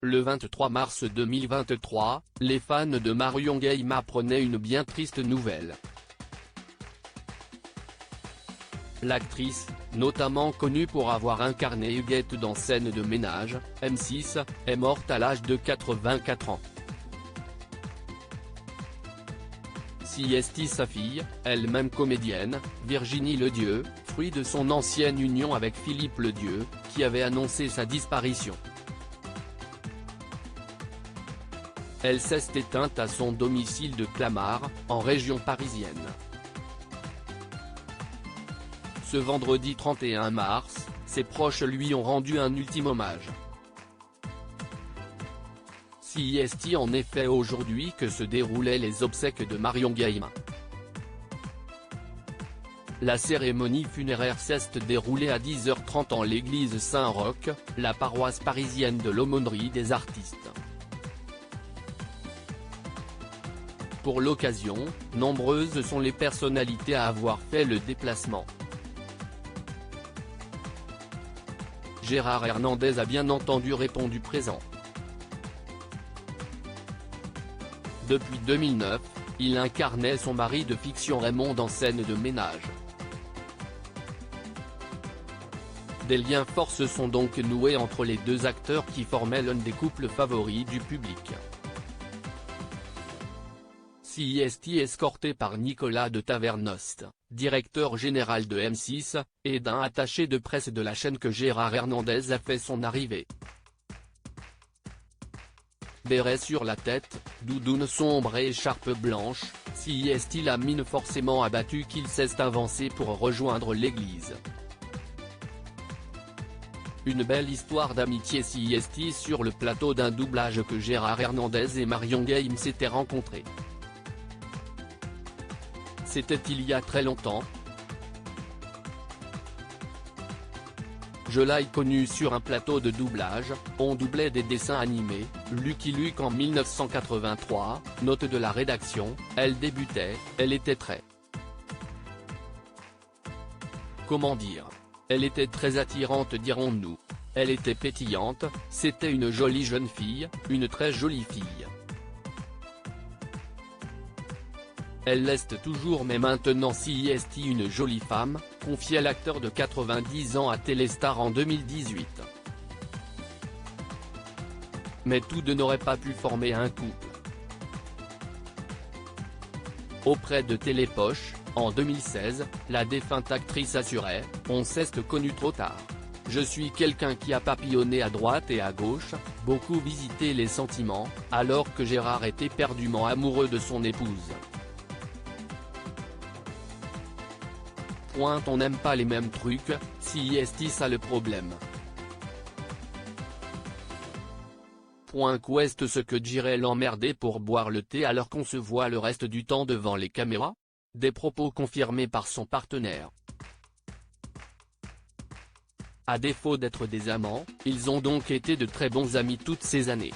Le 23 mars 2023, les fans de Marion Gaye apprenaient une bien triste nouvelle. L'actrice, notamment connue pour avoir incarné Huguette dans Scène de ménage, M6, est morte à l'âge de 84 ans. Sa fille, elle-même comédienne, Virginie Ledieu, fruit de son ancienne union avec Philippe Ledieu, qui avait annoncé sa disparition. Elle s'est éteinte à son domicile de Clamart, en région parisienne. Ce vendredi 31 mars, ses proches lui ont rendu un ultime hommage. C'est en effet aujourd'hui que se déroulaient les obsèques de Marion Gaye. La cérémonie funéraire s'est déroulée à 10h30 en l'église Saint-Roch, la paroisse parisienne de l'Aumônerie des Artistes. Pour l'occasion, nombreuses sont les personnalités à avoir fait le déplacement. Gérard Hernandez a bien entendu répondu présent. Depuis 2009, il incarnait son mari de fiction Raymond dans Scène de ménage. Des liens forts se sont donc noués entre les deux acteurs qui formaient l'un des couples favoris du public. Escorté par Nicolas de Tavernost, directeur général de M6, et d'un attaché de presse de la chaîne que Gérard Hernandez a fait son arrivée. Béret sur la tête, doudoune sombre et écharpe blanche, la mine forcément abattue qu'il s'est avancé pour rejoindre l'église. Une belle histoire d'amitié sur le plateau d'un doublage que Gérard Hernandez et Marion Gaye s'étaient rencontrés. C'était il y a très longtemps. Je l'ai connu sur un plateau de doublage, on doublait des dessins animés, Lucky Luke en 1983, note de la rédaction, elle débutait, elle était très... Comment dire ? Elle était très attirante dirons-nous. Elle était pétillante, c'était une jolie jeune fille, une très jolie fille. Elle l'est toujours mais maintenant une jolie femme, confiait l'acteur de 90 ans à Téléstar en 2018. Mais tous deux n'auraient pas pu former un couple. Auprès de Télépoche, en 2016, la défunte actrice assurait « On s'est connu trop tard. Je suis quelqu'un qui a papillonné à droite et à gauche, beaucoup visité les sentiments, alors que Gérard était éperdument amoureux de son épouse. On n'aime pas les mêmes trucs, ça le problème. Qu'est-ce ce que dirait l'emmerdé pour boire le thé alors qu'on se voit le reste du temps devant les caméras ? Des propos confirmés par son partenaire. À défaut d'être des amants, ils ont donc été de très bons amis toutes ces années.